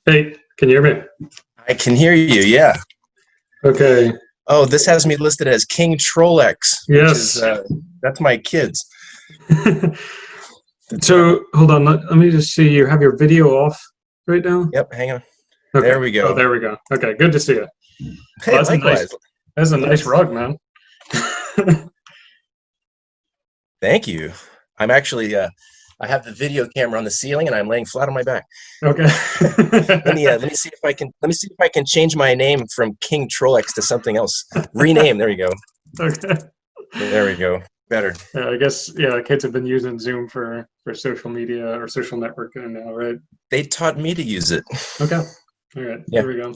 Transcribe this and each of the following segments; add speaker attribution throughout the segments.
Speaker 1: Hey, can you hear me?
Speaker 2: I can hear you, yeah.
Speaker 1: Okay.
Speaker 2: Oh, this has me listed as King Trollex, which is,
Speaker 1: Yes.
Speaker 2: that's my kids.
Speaker 1: So hold on. Let me just see. You have your video off right now.
Speaker 2: Yep, hang on.
Speaker 1: Okay.
Speaker 2: There we
Speaker 1: Oh,
Speaker 2: go.
Speaker 1: there we go. Okay. Good to see you.
Speaker 2: Hey,
Speaker 1: Well, that's a nice.
Speaker 2: likewise.
Speaker 1: That's a nice
Speaker 2: Yes.
Speaker 1: rug, man.
Speaker 2: Thank you. I'm actually, I have the video camera on the ceiling and I'm laying flat on my back.
Speaker 1: Okay.
Speaker 2: Let me see if I can change my name from King Trollex to something else. Rename. There we go.
Speaker 1: Okay.
Speaker 2: There we go. Better.
Speaker 1: Yeah, I guess kids have been using Zoom for social media or social networking now, right?
Speaker 2: They taught me to use it.
Speaker 1: Okay. All right.
Speaker 2: Yeah.
Speaker 1: Here we go.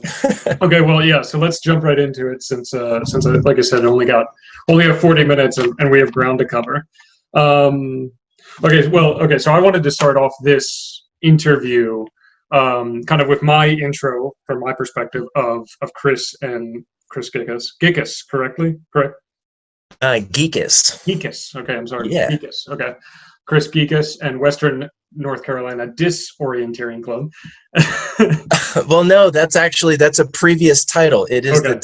Speaker 1: Okay. Well, yeah. So let's jump right into it since like I said, only have 40 minutes and we have ground to cover. Okay. Well, okay. So I wanted to start off this interview kind of with my intro from my perspective of Chris and Chris Gkikas. Gkikas, correct?
Speaker 2: Geekus.
Speaker 1: Gkikas. Okay, I'm sorry.
Speaker 2: Yeah.
Speaker 1: Gkikas. Okay. Chris Gkikas and Western North Carolina Disorienteering Club.
Speaker 2: Well, no, that's a previous title. It is
Speaker 1: Okay.
Speaker 2: the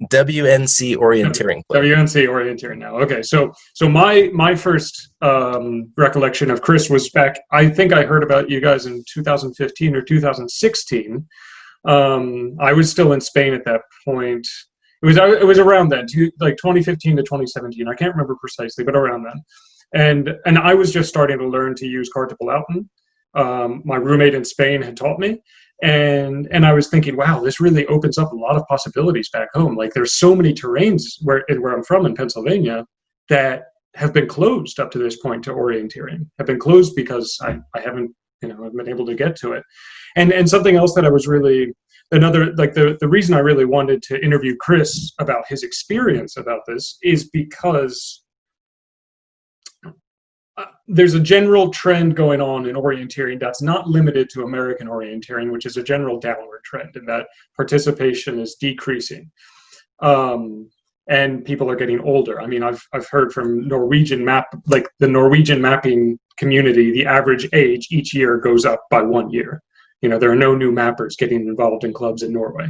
Speaker 2: WNC Orienteering Club.
Speaker 1: WNC Orienteering now. Okay, so my first recollection of Chris was back. I think I heard about you guys in 2015 or 2016. I was still in Spain at that point. It was around then, like 2015 to 2017. I can't remember precisely, but around then. And I was just starting to learn to use Cartapulauten. My roommate in Spain had taught me, and I was thinking, wow, this really opens up a lot of possibilities back home. Like there's so many terrains where I'm from in Pennsylvania that have been closed up to this point to orienteering. Have been closed because I haven't I've been able to get to it. And something else that I was really the reason I really wanted to interview Chris about his experience about this is because there's a general trend going on in orienteering that's not limited to American orienteering, which is a general downward trend, and that participation is decreasing. And people are getting older. I mean, I've heard from the Norwegian mapping community, the average age each year goes up by 1 year. There are no new mappers getting involved in clubs in Norway.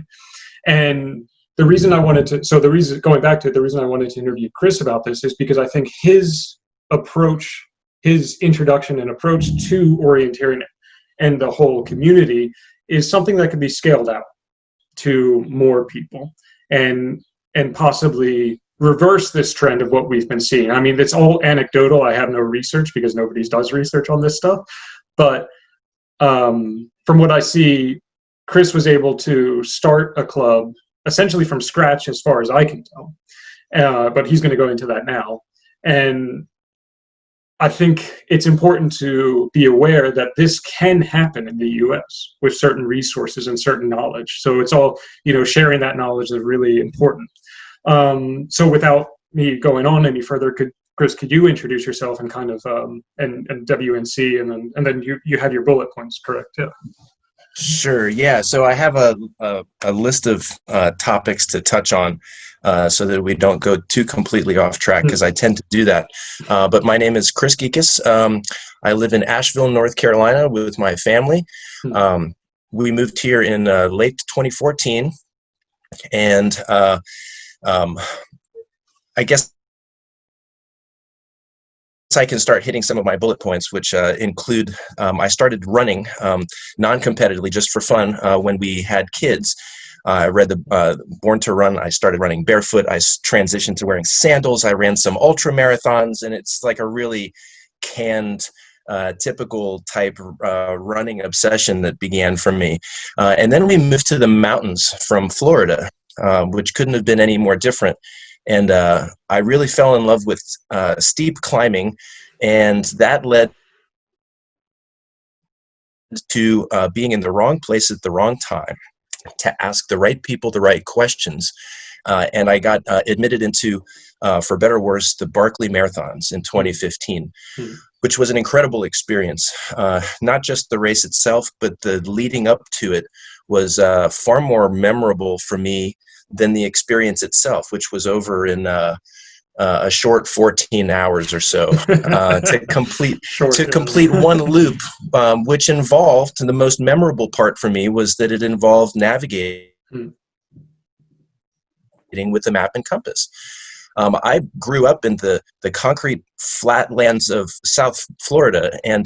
Speaker 1: And the reason I wanted to interview Chris about this is because I think his introduction and approach to orienteering and the whole community is something that can be scaled out to more people and possibly reverse this trend of what we've been seeing. I mean, it's all anecdotal. I have no research because nobody does research on this stuff. But from what I see, Chris was able to start a club essentially from scratch as far as I can tell. But he's going to go into that now. And I think it's important to be aware that this can happen in the US with certain resources and certain knowledge. So it's all, sharing that knowledge is really important. So without me going on any further, Chris, could you introduce yourself and kind of and WNC and then you have your bullet points, correct? Yeah.
Speaker 2: Sure. Yeah. So I have a list of topics to touch on so that we don't go too completely off track, because I tend to do that. But my name is Chris Gkikas. I live in Asheville, North Carolina with my family. We moved here in late 2014. And I guess I can start hitting some of my bullet points, which include I started running non-competitively just for fun when we had kids. I read the Born to Run. I started running barefoot. I transitioned to wearing sandals. I ran some ultra marathons, and it's like a really canned, typical type running obsession that began for me. And then we moved to the mountains from Florida, which couldn't have been any more different. And I really fell in love with steep climbing, and that led to being in the wrong place at the wrong time, to ask the right people the right questions. And I got admitted into, for better or worse, the Barkley Marathons in 2015, which was an incredible experience. Not just the race itself, but the leading up to it was far more memorable for me than the experience itself, which was over in a short 14 hours or so to complete
Speaker 1: Short
Speaker 2: one loop, which involved, the most memorable part for me was that it involved navigating with the map and compass. I grew up in the concrete flatlands of South Florida and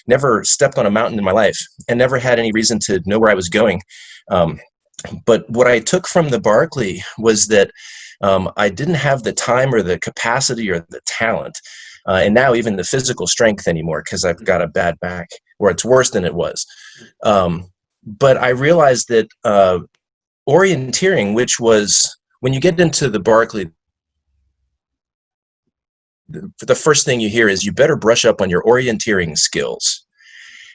Speaker 2: never stepped on a mountain in my life and never had any reason to know where I was going. But what I took from the Barkley was that I didn't have the time or the capacity or the talent, and now even the physical strength anymore because I've got a bad back, or it's worse than it was. But I realized that orienteering, which was, when you get into the Barkley, the first thing you hear is you better brush up on your orienteering skills.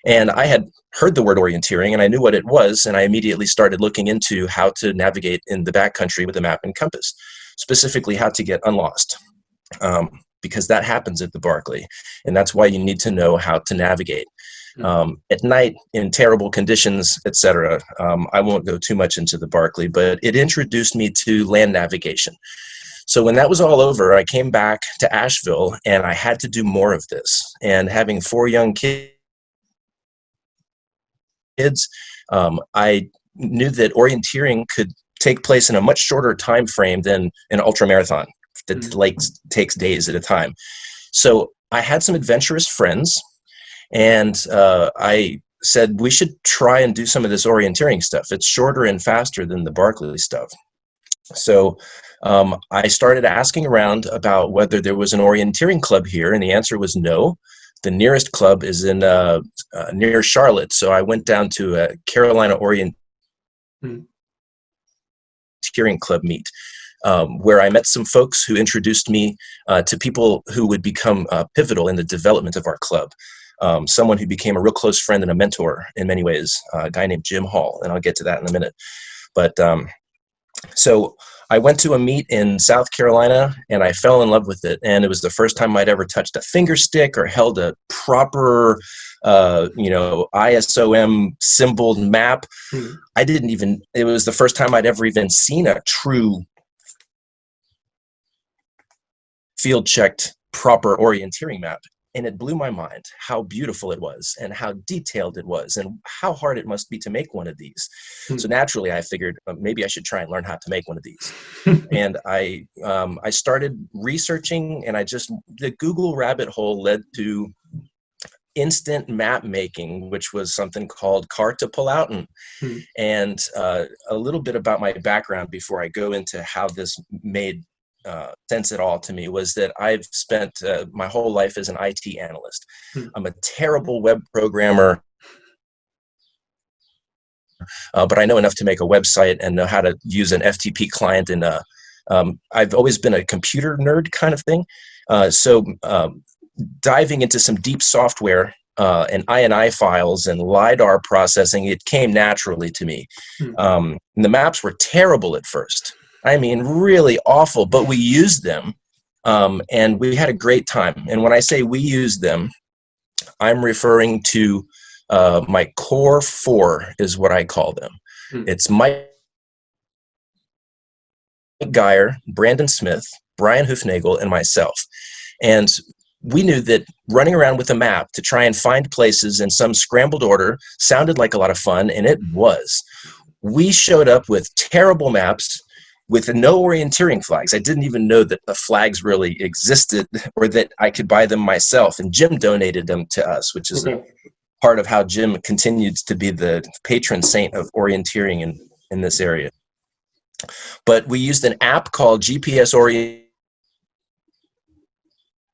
Speaker 2: And I had heard the word orienteering and I knew what it was, and I immediately started looking into how to navigate in the backcountry with a map and compass, specifically how to get unlost, because that happens at the Barkley, and that's why you need to know how to navigate at night in terrible conditions, etc. I won't go too much into the Barkley, but it introduced me to land navigation. So when that was all over, I came back to Asheville and I had to do more of this. And having 4 young kids, I knew that orienteering could take place in a much shorter time frame than an ultra marathon that takes days at a time. So I had some adventurous friends, and I said we should try and do some of this orienteering stuff. It's shorter and faster than the Barkley stuff. So I started asking around about whether there was an orienteering club here, and the answer was no. The nearest club is in near Charlotte. So I went down to a Carolina Orienteering Club meet, where I met some folks who introduced me to people who would become pivotal in the development of our club. Someone who became a real close friend and a mentor in many ways, a guy named Jim Hall, and I'll get to that in a minute. But so I went to a meet in South Carolina and I fell in love with it. And it was the first time I'd ever touched a finger stick or held a proper, ISOM symboled map. It was the first time I'd ever even seen a true field checked proper orienteering map. And it blew my mind how beautiful it was and how detailed it was and how hard it must be to make one of these. So naturally, I figured maybe I should try and learn how to make one of these. And I started researching, and the Google rabbit hole led to instant map making, which was something called Kartapulauten. And a little bit about my background before I go into how this made sense at all to me was that I've spent my whole life as an IT analyst. I'm a terrible web programmer, but I know enough to make a website and know how to use an FTP client. And I've always been a computer nerd kind of thing. So diving into some deep software and INI files and LiDAR processing, it came naturally to me. And the maps were terrible at first. I mean, really awful, but we used them, and we had a great time. And when I say we used them, I'm referring to my core 4 is what I call them. It's Mike Geyer, Brandon Smith, Brian Hoofnagel, and myself. And we knew that running around with a map to try and find places in some scrambled order sounded like a lot of fun, and it was. We showed up with terrible maps with no orienteering flags. I didn't even know that the flags really existed or that I could buy them myself. And Jim donated them to us, which is a part of how Jim continues to be the patron saint of orienteering in this area. But we used an app called GPS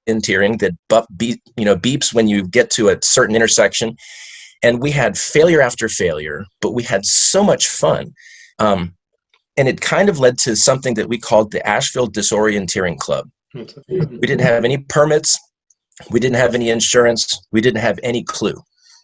Speaker 2: Orienteering that beeps when you get to a certain intersection. And we had failure after failure, but we had so much fun. And it kind of led to something that we called the Asheville Disorienteering Club. We didn't have any permits. We didn't have any insurance. We didn't have any clue.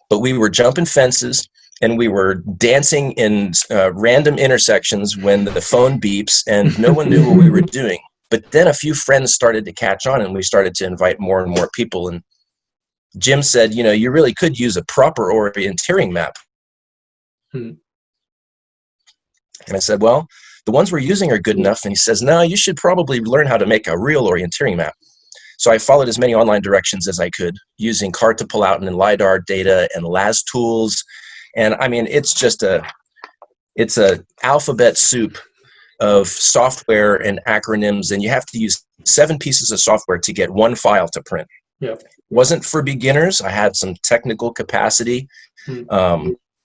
Speaker 2: But we were jumping fences and we were dancing in random intersections when the phone beeps, and no one knew what we were doing. But then a few friends started to catch on, and we started to invite more and more people. And Jim said, you really could use a proper orienteering map. And I said, well, the ones we're using are good enough. And he says, no, you should probably learn how to make a real orienteering map. So I followed as many online directions as I could, using card to pull out and LiDAR data and LAS tools. And I mean, it's a alphabet soup of software and acronyms, and you have to use 7 pieces of software to get one file to print.
Speaker 1: Yep.
Speaker 2: Wasn't for beginners. I had some technical capacity,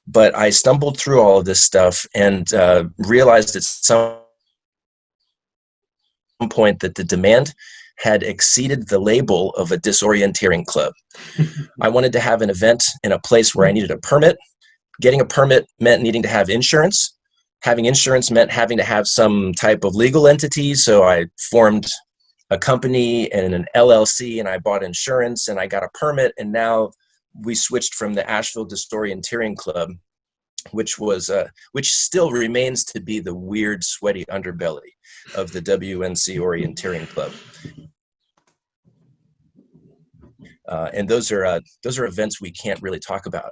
Speaker 2: but I stumbled through all of this stuff and realized at some point that the demand had exceeded the label of a disorienteering club. I wanted to have an event in a place where I needed a permit. Getting a permit meant needing to have insurance. Having insurance meant having to have some type of legal entity. So I formed a company and an LLC, and I bought insurance, and I got a permit. And now we switched from the Asheville Disorienteering Club, which still remains to be the weird, sweaty underbelly of the WNC Orienteering Club. And those are events we can't really talk about.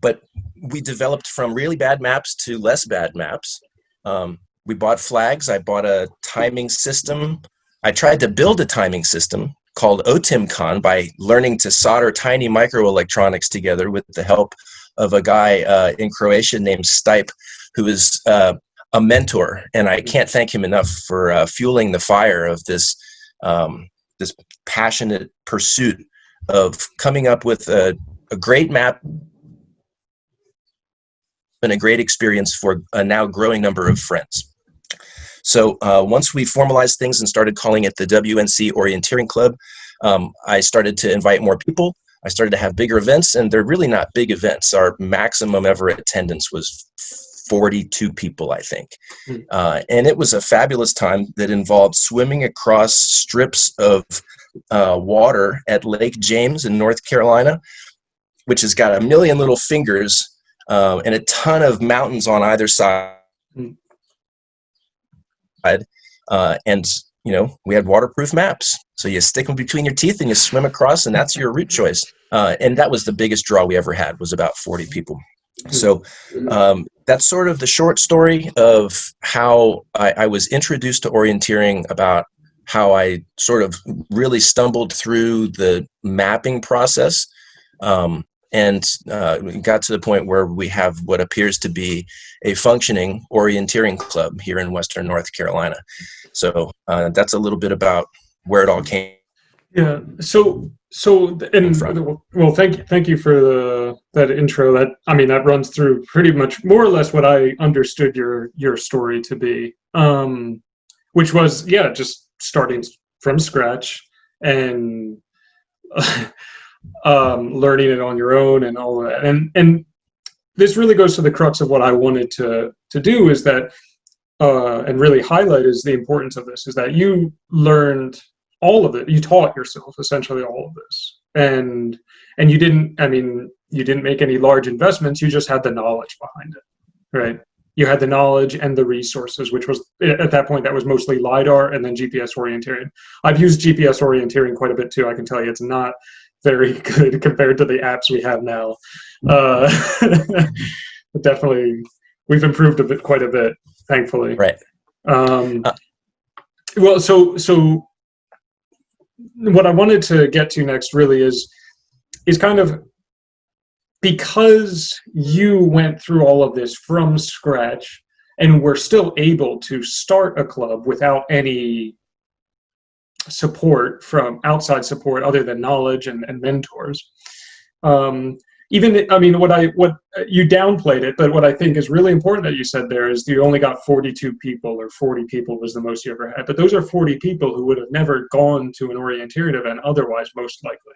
Speaker 2: But we developed from really bad maps to less bad maps. We bought flags. I bought a timing system. I tried to build a timing system called OTIMCON by learning to solder tiny microelectronics together with the help of a guy in Croatia named Stipe, who is a mentor. And I can't thank him enough for fueling the fire of this passionate pursuit of coming up with a great map and a great experience for a now growing number of friends. So once we formalized things and started calling it the WNC Orienteering Club, I started to invite more people. I started to have bigger events, and they're really not big events. Our maximum ever attendance was 42 people, I think. And it was a fabulous time that involved swimming across strips of water at Lake James in North Carolina, which has got a million little fingers and a ton of mountains on either side. And, you know, we had waterproof maps. So you stick them between your teeth and you swim across, and that's your route choice. And that was the biggest draw we ever had, was about 40 people. So that's sort of the short story of how I was introduced to orienteering, about how I sort of really stumbled through the mapping process, and got to the point where we have what appears to be a functioning orienteering club here in Western North Carolina. So that's a little bit about where it all came.
Speaker 1: Yeah. So well, thank you for that intro. That runs through pretty much more or less what I understood your story to be, which was, yeah, just starting from scratch and learning it on your own and all of that. And this really goes to the crux of what I wanted to do, is that and really highlight is the importance of this, is that you learned all of it. You taught yourself essentially all of this, and you didn't make any large investments. You just had the knowledge behind it, right? You had the knowledge and the resources, which was, at that point, that was mostly LiDAR and then GPS orienteering. I've used GPS orienteering quite a bit too. I can tell you it's not very good compared to the apps we have now. But definitely, we've improved quite a bit, thankfully.
Speaker 2: Right.
Speaker 1: Well, so what I wanted to get to next really is kind of, because you went through all of this from scratch and were still able to start a club without any support from outside support other than knowledge and mentors. What you downplayed it, but what I think is really important that you said there is you only got 42 people, or 40 people was the most you ever had. But those are 40 people who would have never gone to an orienteering event otherwise, most likely.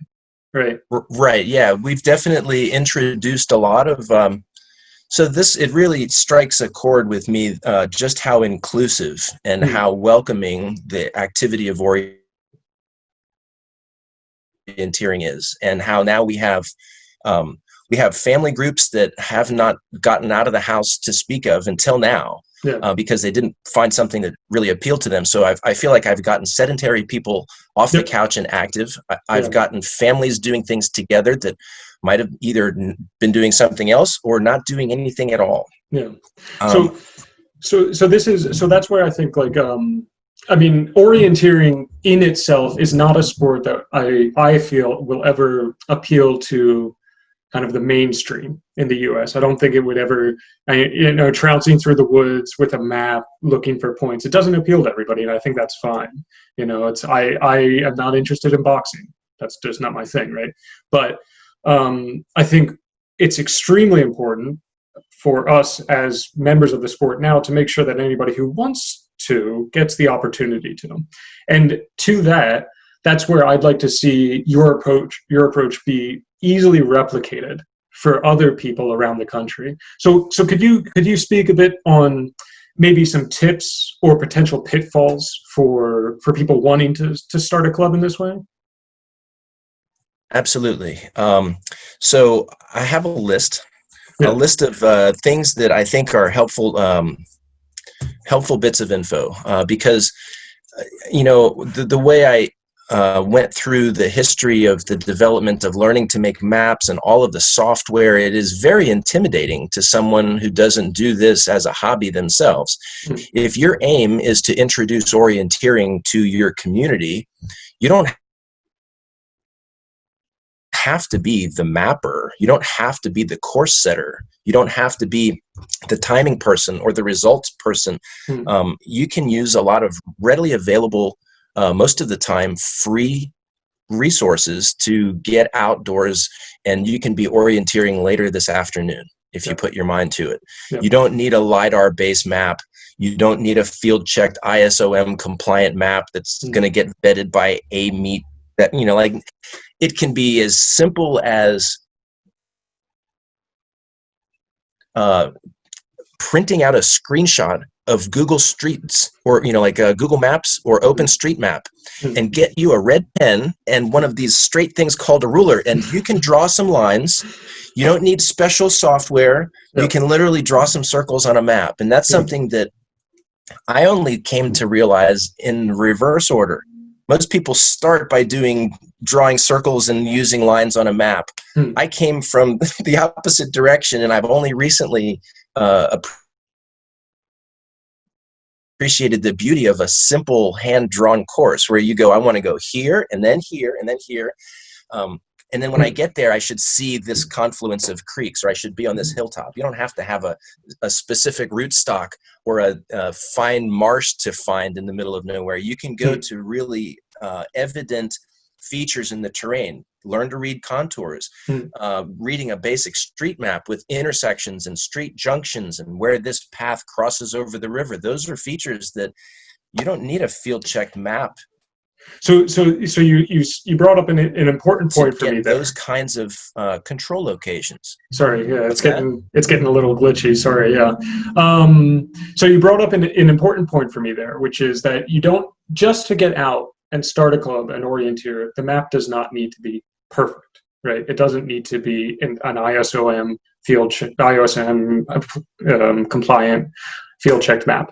Speaker 1: Right.
Speaker 2: Right. Yeah, we've definitely introduced a lot of. So it really strikes a chord with me, just how inclusive and how welcoming the activity of orienteering is, and how now we have family groups that have not gotten out of the house to speak of until now. Yeah. Because they didn't find something that really appealed to them. So I feel like I've gotten sedentary people off the couch and active. I've gotten families doing things together that might have either been doing something else or not doing anything at all.
Speaker 1: Yeah. So that's where I think like I mean, orienteering in itself is not a sport that I feel will ever appeal to kind of the mainstream in the U.S. I don't think it would ever, trouncing through the woods with a map looking for points. It doesn't appeal to everybody, and I think that's fine. I am not interested in boxing. That's just not my thing, right? But I think it's extremely important for us as members of the sport now to make sure that anybody who wants to gets the opportunity to. And to that, that's where I'd like to see your approach be easily replicated for other people around the country. So could you speak a bit on maybe some tips or potential pitfalls for people wanting to start a club in this way?
Speaker 2: Absolutely. So I have a list of things that I think are helpful bits of info, because the way I went through the history of the development of learning to make maps and all of the software, it is very intimidating to someone who doesn't do this as a hobby themselves. If your aim is to introduce orienteering to your community, you don't have to be the mapper. You don't have to be the course setter. You don't have to be the timing person or the results person. You can use a lot of readily available, most of the time, free resources to get outdoors, and you can be orienteering later this afternoon if you put your mind to it. You don't need a LiDAR-based map. You don't need a field-checked ISOM compliant map that's going to get vetted by a meet. That it can be as simple as printing out a screenshot of Google Streets, or Google Maps or OpenStreetMap, and get you a red pen and one of these straight things called a ruler, and you can draw some lines. You don't need special software. You can literally draw some circles on a map, and that's something that I only came to realize in reverse order. Most people start by drawing circles and using lines on a map. I came from the opposite direction, and I've only recently appreciated the beauty of a simple hand-drawn course where you go, I want to go here, and then here, and then here. And then when I get there, I should see this confluence of creeks, or I should be on this hilltop. You don't have to have a specific rootstock or a fine marsh to find in the middle of nowhere. You can go to really evident features in the terrain, learn to read contours, reading a basic street map with intersections and street junctions and where this path crosses over the river. Those are features that you don't need a field-checked map.
Speaker 1: So you brought up an important point for me there.
Speaker 2: Those kinds of control locations.
Speaker 1: Sorry, yeah, it's getting a little glitchy. Sorry, yeah. So you brought up an important point for me there, which is that you don't, just to get out and start a club and orienteer, the map does not need to be perfect, right? It doesn't need to be an ISOM compliant field checked map,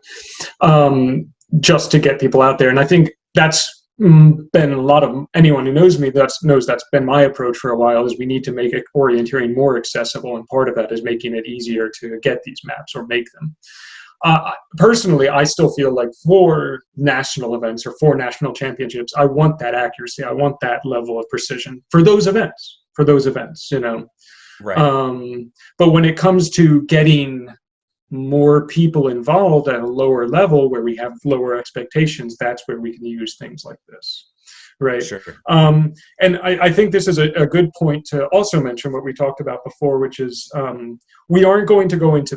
Speaker 1: just to get people out there. And I think that's been a lot of, anyone who knows me knows that's been my approach for a while, is we need to make orienteering more accessible, and part of that is making it easier to get these maps or make them. Personally, I still feel like for national events or for national championships, I want that accuracy. I want that level of precision for those events, Right. But when it comes to getting more people involved at a lower level where we have lower expectations, that's where we can use things like this. Right.
Speaker 2: Sure.
Speaker 1: And I think this is a good point to also mention what we talked about before, which is we aren't going to go into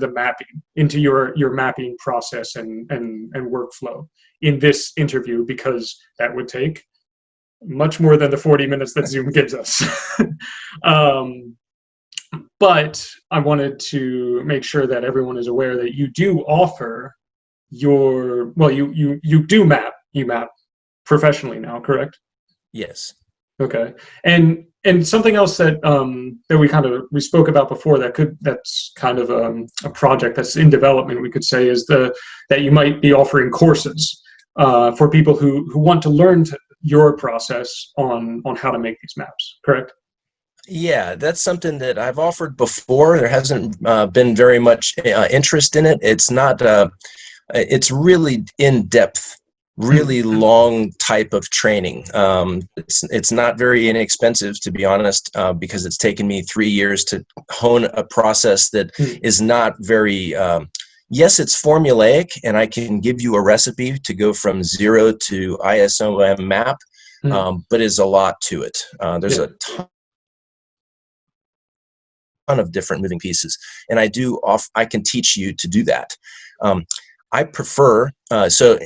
Speaker 1: your mapping process and workflow in this interview, because that would take much more than the 40 minutes that Zoom gives us. But I wanted to make sure that everyone is aware that you do offer you map professionally now, correct?
Speaker 2: Yes.
Speaker 1: Okay. And something else that we spoke about before that's kind of a project that's in development, we could say, is that you might be offering courses for people who want to learn your process on how to make these maps, correct?
Speaker 2: Yeah, that's something that I've offered before. There hasn't been very much interest in it. It's not It's really in-depth, really long type of training. It's not very inexpensive, to be honest, because it's taken me 3 years to hone a process that is not very, yes, it's formulaic, and I can give you a recipe to go from 0 to ISOM map, but is a lot to it. There's a ton of different moving pieces, and I can teach you to do that. I prefer, so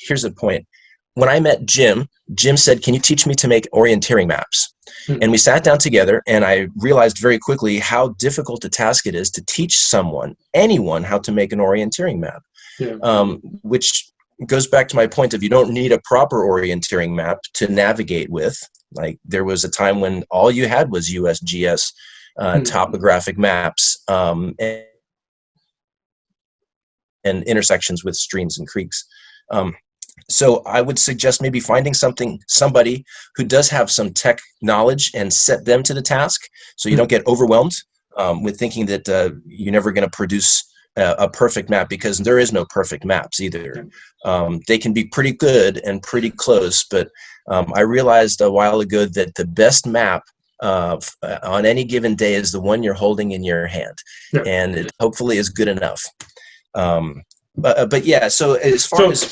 Speaker 2: here's the point. When I met Jim said, can you teach me to make orienteering maps? And we sat down together, and I realized very quickly how difficult a task it is to teach anyone, how to make an orienteering map, which goes back to my point of you don't need a proper orienteering map to navigate with. Like there was a time when all you had was USGS topographic maps, and intersections with streams and creeks. So I would suggest maybe finding somebody who does have some tech knowledge and set them to the task, so you don't get overwhelmed with thinking that you're never going to produce a perfect map, because there is no perfect maps either. They can be pretty good and pretty close, but I realized a while ago that the best map on any given day is the one you're holding in your hand, and it hopefully is good enough. But yeah, so as far as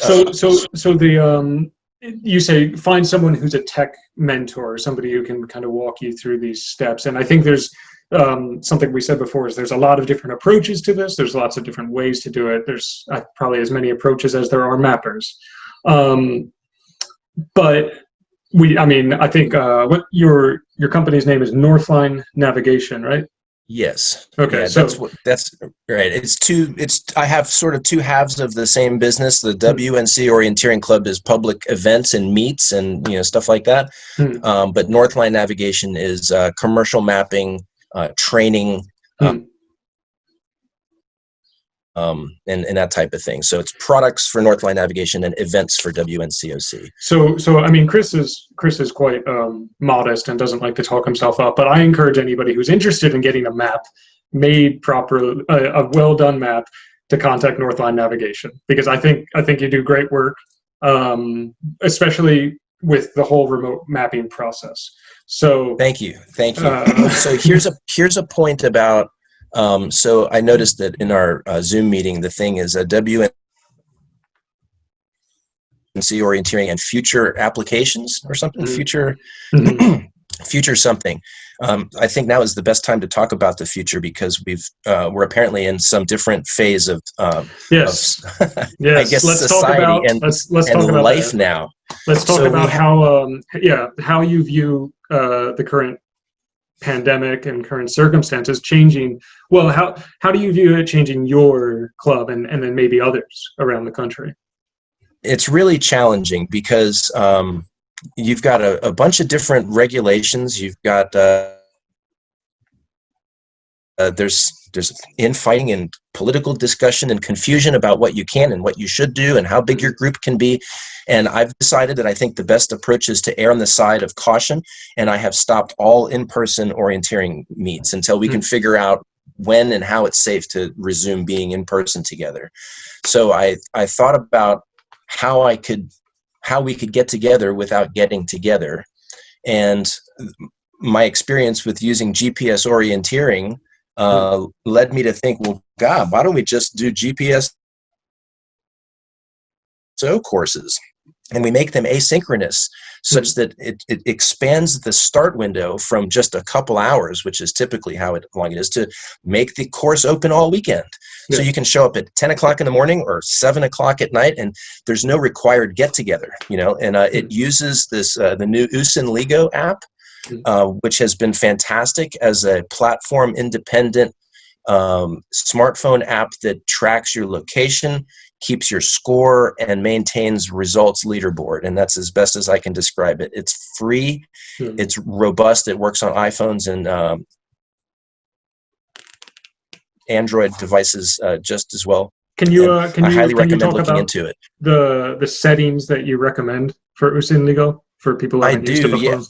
Speaker 2: you say find someone who's a tech mentor, somebody who can kind of walk you through these steps. And I think there's something we said before is there's a lot of different approaches to this. There's lots of different ways to do it. There's probably as many approaches as there are mappers. But I think what your company's name is Northline Navigation, right? Yes.
Speaker 1: Okay.
Speaker 2: Yeah,
Speaker 1: so
Speaker 2: that's right. I have sort of two halves of the same business. The WNC Orienteering Club is public events and meets and stuff like that. But Northline Navigation is commercial mapping, training, and that type of thing. So it's products for Northline Navigation and events for WNCOC.
Speaker 1: So I mean, Chris is quite modest and doesn't like to talk himself up, but I encourage anybody who's interested in getting a map made properly, a well done map, to contact Northline Navigation, because I think you do great work, especially with the whole remote mapping process. So
Speaker 2: thank you. So here's a point about. So I noticed that in our Zoom meeting, the thing is a WNC orienteering and future applications or something, future something. I think now is the best time to talk about the future, because we're apparently in some different phase of I guess society and life now.
Speaker 1: Let's talk about how you view the current pandemic and current circumstances changing. Well, how do you view it changing your club and then maybe others around the country?
Speaker 2: It's really challenging because you've got a bunch of different regulations. You've got there's infighting and political discussion and confusion about what you can and what you should do and how big your group can be. And I've decided that I think the best approach is to err on the side of caution. And I have stopped all in-person orienteering meets until we can figure out when and how it's safe to resume being in person together. So I thought about how we could get together without getting together. And my experience with using GPS orienteering led me to think, well, God, why don't we just do GPS courses? And we make them asynchronous such that it expands the start window from just a couple hours, which is typically how long it is, to make the course open all weekend. Yeah. So you can show up at 10 o'clock in the morning or 7 o'clock at night, and there's no required get together, and it uses this, the new Usin Ligo app, which has been fantastic as a platform independent smartphone app that tracks your location, keeps your score, and maintains results leaderboard. And that's as best as I can describe it. It's free. It's robust. It works on iPhones and Android devices just as well. I highly recommend looking into it.
Speaker 1: The settings that you recommend for Usin Ligo for people who haven't used it before?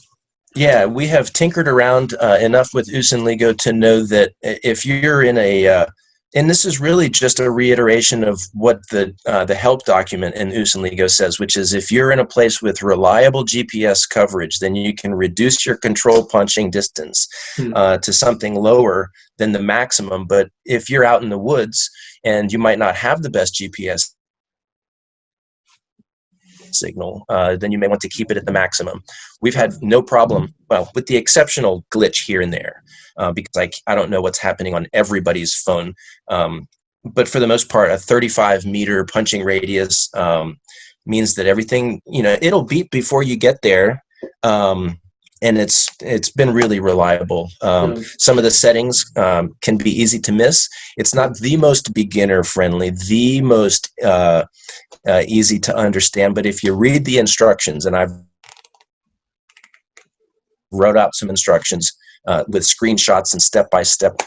Speaker 2: Yeah, we have tinkered around enough with Usin Ligo to know that if you're in a And this is really just a reiteration of what the help document in Usenligo says, which is if you're in a place with reliable GPS coverage, then you can reduce your control punching distance to something lower than the maximum. But if you're out in the woods and you might not have the best GPS signal, then you may want to keep it at the maximum. We've had no problem, well, with the exceptional glitch here and there, because I don't know what's happening on everybody's phone. But for the most part, a 35-meter punching radius means that everything, it'll beep before you get there. And it's been really reliable. Some of the settings can be easy to miss. It's not the most beginner friendly, the most easy to understand, but if you read the instructions, and I've wrote out some instructions with screenshots and step-by-step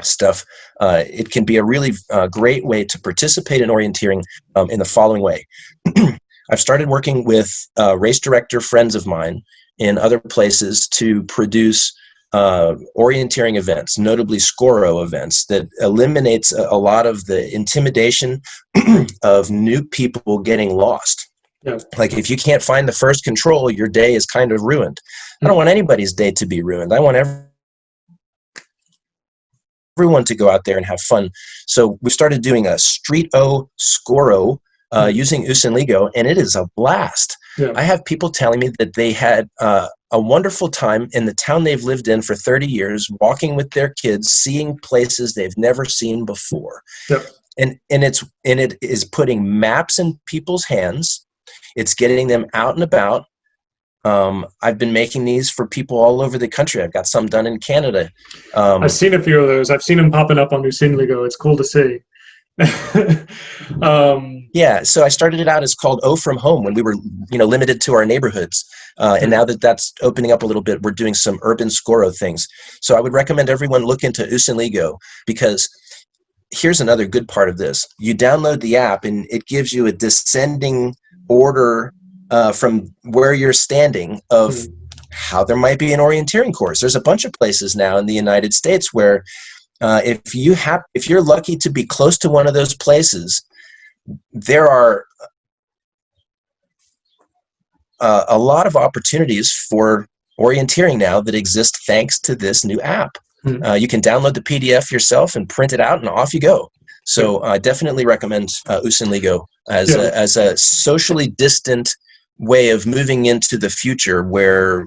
Speaker 2: stuff, it can be a really great way to participate in orienteering in the following way. I've started working with race director friends of mine in other places to produce orienteering events, notably Scoro events, that eliminates a lot of the intimidation of new people getting lost.
Speaker 1: Yeah.
Speaker 2: Like if you can't find the first control, your day is kind of ruined. I don't want anybody's day to be ruined. I want everyone to go out there and have fun. So we started doing a Street O Scoro using Usenligo, and it is a blast. Yeah. I have people telling me that they had a wonderful time in the town they've lived in for 30 years, walking with their kids, seeing places they've never seen before. Yep. And it is putting maps in people's hands. It's getting them out and about. I've been making these for people all over the country. I've got some done in Canada.
Speaker 1: I've seen a few of those. I've seen them popping up on Usenligo. It's cool to see.
Speaker 2: Yeah, so I started it out as called O From Home when we were, limited to our neighborhoods. And now that that's opening up a little bit, we're doing some urban Scoro things. So I would recommend everyone look into Usenligo, because here's another good part of this. You download the app and it gives you a descending order from where you're standing of how there might be an orienteering course. There's a bunch of places now in the United States where if you're lucky to be close to one of those places, there are a lot of opportunities for orienteering now that exist thanks to this new app. You can download the PDF yourself and print it out, and off you go. So I definitely recommend Usenligo as a socially distant way of moving into the future where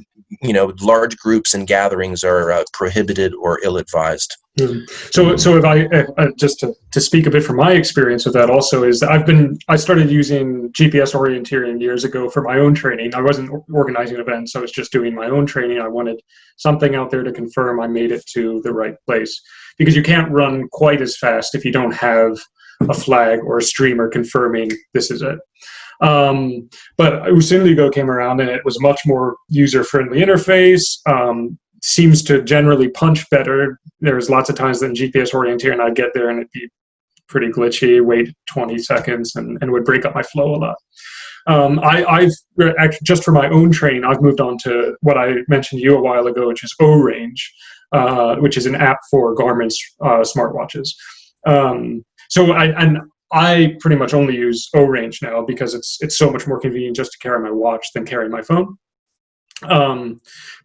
Speaker 2: large groups and gatherings are prohibited or ill-advised.
Speaker 1: So if I just to speak a bit from my experience with that also is I started using GPS orienteering years ago for my own training. I wasn't organizing events. I was just doing my own training. I wanted something out there to confirm I made it to the right place, because you can't run quite as fast if you don't have a flag or a streamer confirming this is it. But Usenligo came around and it was much more user-friendly interface. Seems to generally punch better. There's lots of times in GPS orienteering I'd get there and it'd be pretty glitchy, wait 20 seconds and would break up my flow a lot. I've actually, just for my own training, I've moved on to what I mentioned to you a while ago, which is O-Range, which is an app for Garmin's smartwatches. I pretty much only use O-Range now because it's so much more convenient just to carry my watch than carry my phone.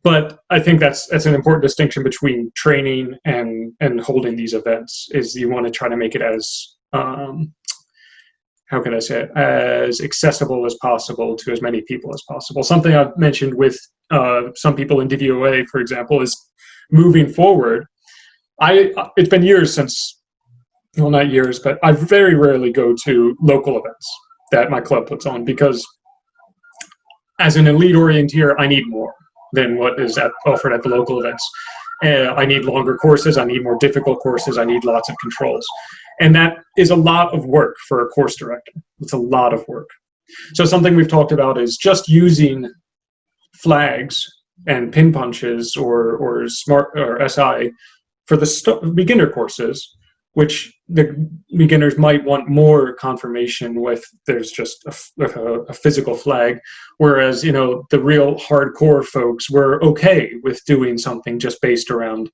Speaker 1: But I think that's an important distinction between training and holding these events. Is you want to try to make it as how can I say it, as accessible as possible to as many people as possible. Something I've mentioned with some people in DVOA, for example, is moving forward. It's been years since, well, not years, but I very rarely go to local events that my club puts on, because as an elite orienteer, I need more than what is offered at the local events. I need longer courses. I need more difficult courses. I need lots of controls. And that is a lot of work for a course director. It's a lot of work. So something we've talked about is just using flags and pin punches or smart or SI for the beginner courses, which the beginners might want more confirmation with. There's just a physical flag, whereas the real hardcore folks were okay with doing something just based around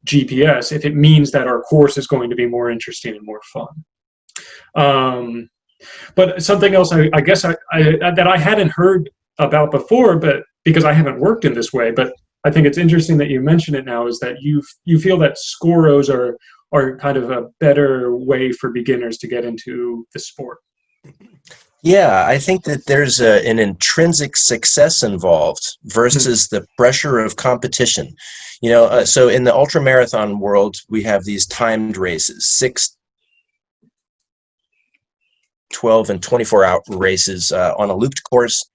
Speaker 1: GPS if it means that our course is going to be more interesting and more fun. But something else I guess that I hadn't heard about before, but because I haven't worked in this way, but I think it's interesting that you mention it now, is that you feel that scoros are kind of a better way for beginners to get into the sport.
Speaker 2: Yeah, I think that there's an intrinsic success involved versus the pressure of competition. So in the ultramarathon world, we have these timed races, 6, 12, and 24-hour races on a looped course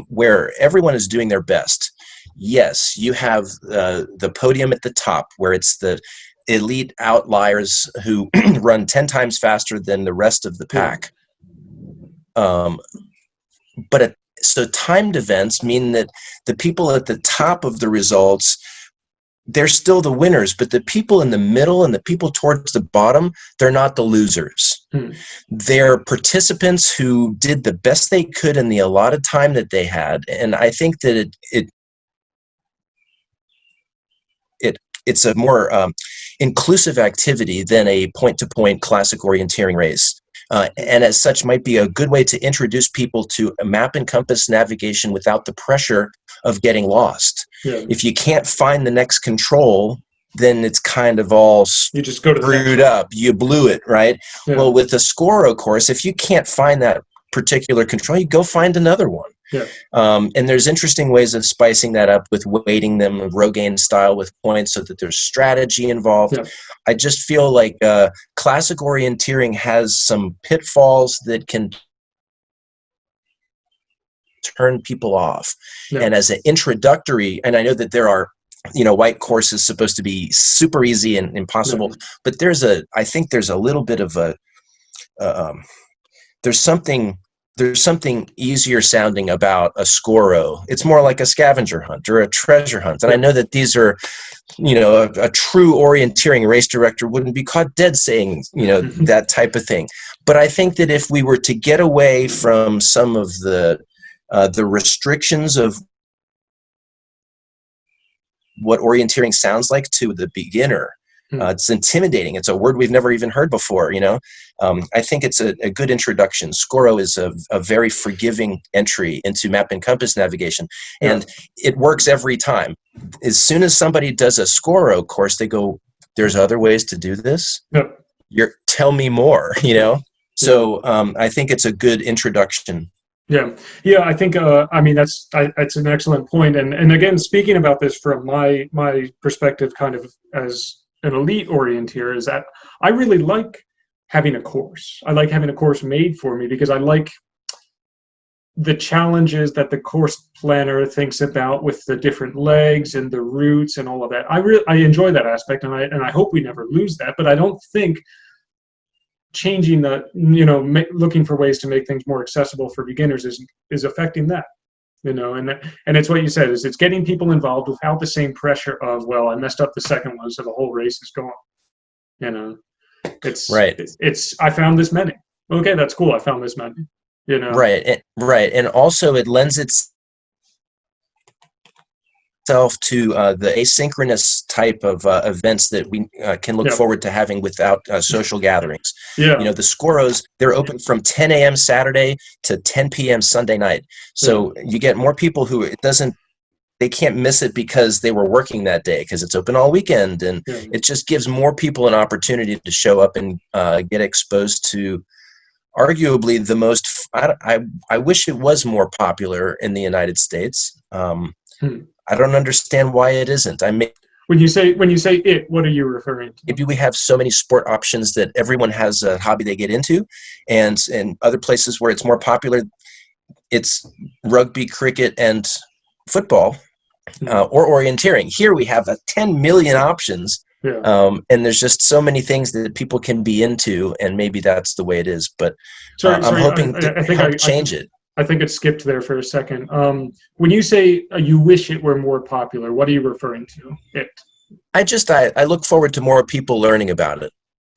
Speaker 2: where everyone is doing their best. Yes, you have the podium at the top where it's the elite outliers who run 10 times faster than the rest of the pack. So timed events mean that the people at the top of the results, they're still the winners, but the people in the middle and the people towards the bottom, they're not the losers. They're participants who did the best they could in the allotted time that they had. And I think that it's a more inclusive activity than a point-to-point classic orienteering race. And as such might be a good way to introduce people to a map and compass navigation without the pressure of getting lost. Yeah. If you can't find the next control, then it's kind of all
Speaker 1: you just go to
Speaker 2: screwed up. You blew it, right? Yeah. Well, with the Scoro course, if you can't find that particular control, you go find another one.
Speaker 1: Yeah.
Speaker 2: And there's interesting ways of spicing that up with weighting them Rogaine style with points so that there's strategy involved. Yeah. I just feel like classic orienteering has some pitfalls that can turn people off. Yeah. And as an introductory, and I know that there are, white course is supposed to be super easy and impossible, yeah. But I think there's a little bit of there's something easier sounding about a Scoro. It's more like a scavenger hunt or a treasure hunt. And I know that these are, a true orienteering race director wouldn't be caught dead saying, that type of thing. But I think that if we were to get away from some of the restrictions of what orienteering sounds like to the beginner, it's intimidating. It's a word we've never even heard before, I think it's a good introduction. Scoro is a very forgiving entry into map and compass navigation, and it works every time. As soon as somebody does a Scoro course, they go, there's other ways to do this? Yep. Tell me more, So I think it's a good introduction.
Speaker 1: Yeah, I think that's an excellent point. And again, speaking about this from my perspective, kind of as an elite orienteer, is that I really like having a course. I like having a course made for me because I like the challenges that the course planner thinks about with the different legs and the routes and all of that. I enjoy that aspect, and I hope we never lose that. But I don't think changing looking for ways to make things more accessible for beginners is affecting that. And it's what you said, is it's getting people involved without the same pressure of, well, I messed up the second one, so the whole race is gone. It's right. It's I found this many. Okay, that's cool. I found this many.
Speaker 2: Right. And also it lends itself to the asynchronous type of events that we can look forward to having without social gatherings.
Speaker 1: Yeah.
Speaker 2: The Scoros, they're open from 10 a.m. Saturday to 10 p.m. Sunday night. So you get more people who they can't miss it because they were working that day, because it's open all weekend. And it just gives more people an opportunity to show up and get exposed to arguably the most, I wish it was more popular in the United States. I don't understand why it isn't.
Speaker 1: When you say it, what are you referring to?
Speaker 2: Maybe we have so many sport options that everyone has a hobby they get into, and in other places where it's more popular, it's rugby, cricket, and football, or orienteering. Here we have 10 million options, and there's just so many things that people can be into, and maybe that's the way it is. But I'm hoping to help change it.
Speaker 1: I think it skipped there for a second. When you say you wish it were more popular, what are you referring to?
Speaker 2: I look forward to more people learning about it.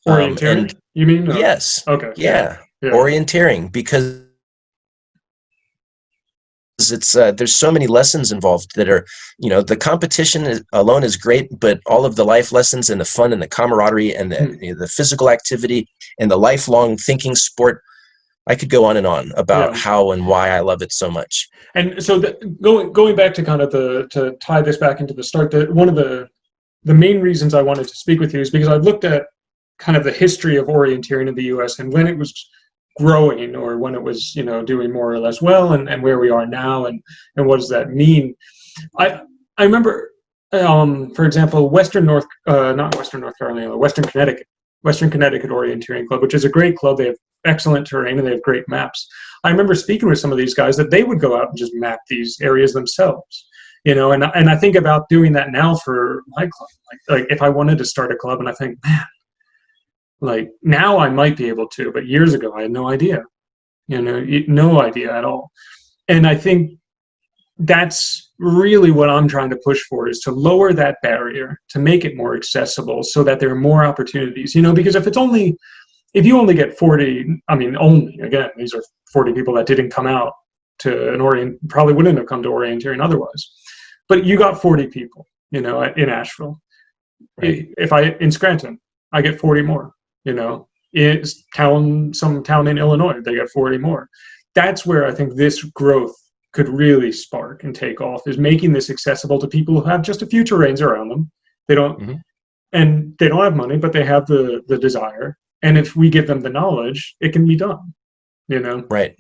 Speaker 1: Orienteering, you mean?
Speaker 2: No. Yes.
Speaker 1: Okay.
Speaker 2: Yeah. Orienteering, because it's there's so many lessons involved that are, the competition alone is great, but all of the life lessons and the fun and the camaraderie and the physical activity and the lifelong thinking sport, I could go on and on about how and why I love it so much.
Speaker 1: And so going back to kind of to tie this back into the start, one of the main reasons I wanted to speak with you is because I looked at kind of the history of orienteering in the U.S. and when it was growing, or when it was, doing more or less well, and where we are now, and what does that mean? I remember, for example, Western Connecticut Orienteering Club, which is a great club. They have excellent terrain and they have great maps. I remember speaking with some of these guys that they would go out and just map these areas themselves, and I think about doing that now for my club. Like if I wanted to start a club, and I think, man, like now I might be able to, but years ago I had no idea, no idea at all. And I think that's really what I'm trying to push for, is to lower that barrier, to make it more accessible so that there are more opportunities, because if you only get 40, again, these are 40 people that didn't come out to probably wouldn't have come to orienteering otherwise, but you got 40 people, in Asheville.
Speaker 2: Right.
Speaker 1: In Scranton, I get 40 more. Some town in Illinois, they get 40 more. That's where I think this growth could really spark and take off, is making this accessible to people who have just a few terrains around them. They don't, and they don't have money, but they have the desire. And if we give them the knowledge, it can be done,
Speaker 2: Right.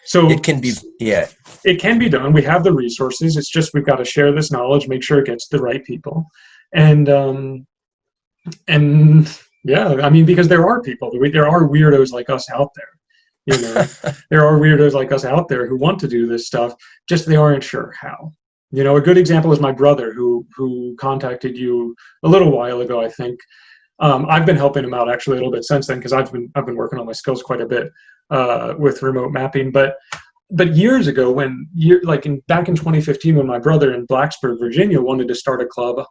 Speaker 1: So
Speaker 2: it can be,
Speaker 1: it can be done. We have the resources. It's just, we've got to share this knowledge, make sure it gets to the right people. And yeah, because there are people, there are weirdos like us out there, there are weirdos like us out there who want to do this stuff, just they aren't sure how. A good example is my brother who contacted you a little while ago, I think. I've been helping him out actually a little bit since then, because I've been working on my skills quite a bit with remote mapping. But years ago, back in 2015, when my brother in Blacksburg, Virginia, wanted to start a club,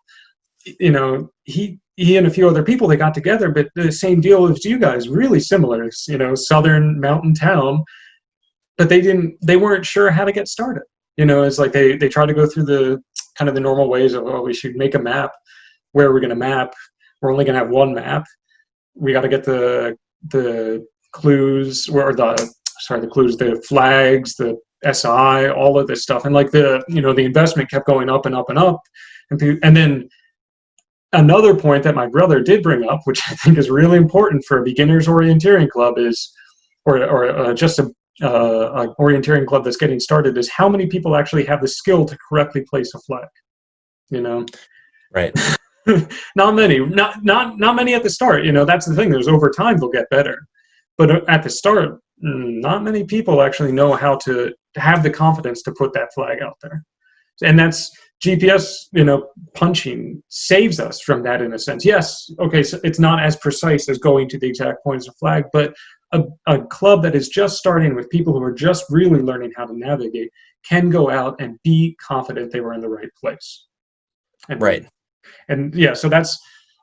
Speaker 1: he and a few other people, they got together, but the same deal as you guys, really similar, southern mountain town, but they weren't sure how to get started. It's like they try to go through the kind of the normal ways of, we should make a map. Where are we going to map? We're only going to have one map. We got to get the clues, the flags, the SI, all of this stuff. And the investment kept going up and up and up. And then another point that my brother did bring up, which I think is really important for a beginners orienteering club, is, or just a orienteering club that's getting started, is how many people actually have the skill to correctly place a flag.
Speaker 2: Right.
Speaker 1: Not many, not many at the start. That's the thing. There's, over time they'll get better, but at the start, not many people actually know how to have the confidence to put that flag out there. And that's GPS, punching saves us from that in a sense. Yes, okay, so it's not as precise as going to the exact point as a flag, but a club that is just starting with people who are just really learning how to navigate can go out and be confident they were in the right place.
Speaker 2: Right.
Speaker 1: And yeah, so that's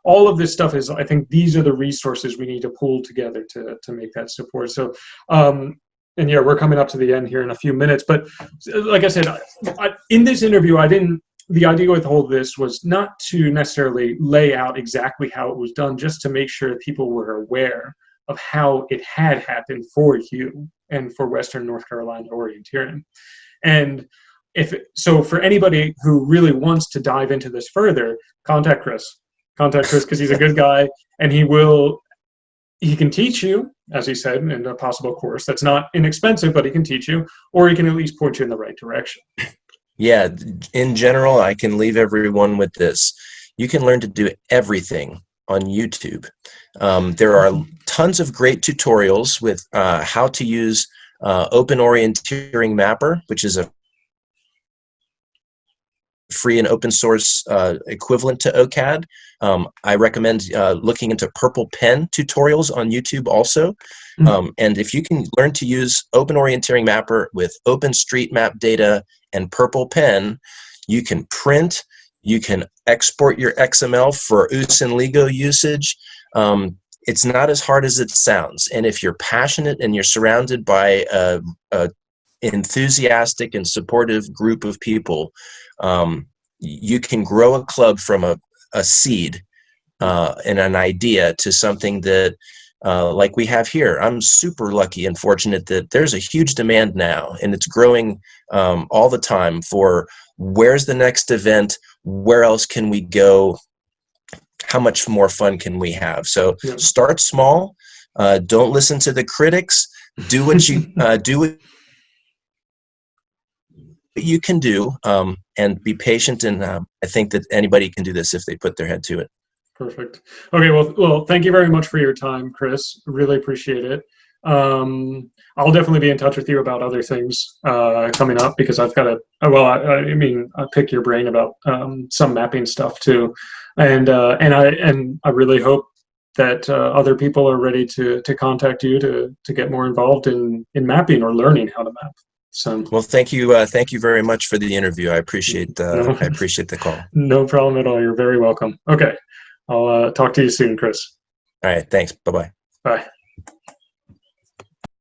Speaker 1: all of this stuff is, I think these are the resources we need to pull together to make that support. So, and yeah, we're coming up to the end here in a few minutes, but like I said, in this interview, the idea with all this was not to necessarily lay out exactly how it was done, just to make sure people were aware of how it had happened for you and for Western North Carolina orienteering. And so for anybody who really wants to dive into this further, contact Chris because he's a good guy, and he can teach you, as he said, in a possible course that's not inexpensive, but he can teach you, or he can at least point you in the right direction.
Speaker 2: Yeah, in general, I can leave everyone with this. You can learn to do everything on YouTube. There are tons of great tutorials with how to use Open Orienteering Mapper, which is a free and open source equivalent to OCAD. I recommend looking into Purple Pen tutorials on YouTube also. And if you can learn to use Open Orienteering Mapper with OpenStreetMap data and Purple Pen, you can print, you can export your XML for US and LEGO usage. It's not as hard as it sounds. And if you're passionate and you're surrounded by a enthusiastic and supportive group of people, you can grow a club from a seed and an idea to something that, like we have here. I'm super lucky and fortunate that there's a huge demand now, and it's growing all the time for where's the next event, where else can we go, how much more fun can we have? So start small. Don't listen to the critics. Do what you do what you can do, and be patient. And I think that anybody can do this if they put their head to it.
Speaker 1: Perfect. Okay. Well, thank you very much for your time, Chris. Really appreciate it. I'll definitely be in touch with you about other things coming up, because I've got to. Well, I mean, I pick your brain about some mapping stuff too, and I really hope that other people are ready to contact you to get more involved in mapping or learning how to map. So,
Speaker 2: well, thank you very much for the interview. I appreciate the call.
Speaker 1: No problem at all. You're very welcome. Okay, I'll talk to you soon, Chris.
Speaker 2: All right, thanks. Bye-bye.
Speaker 1: Bye.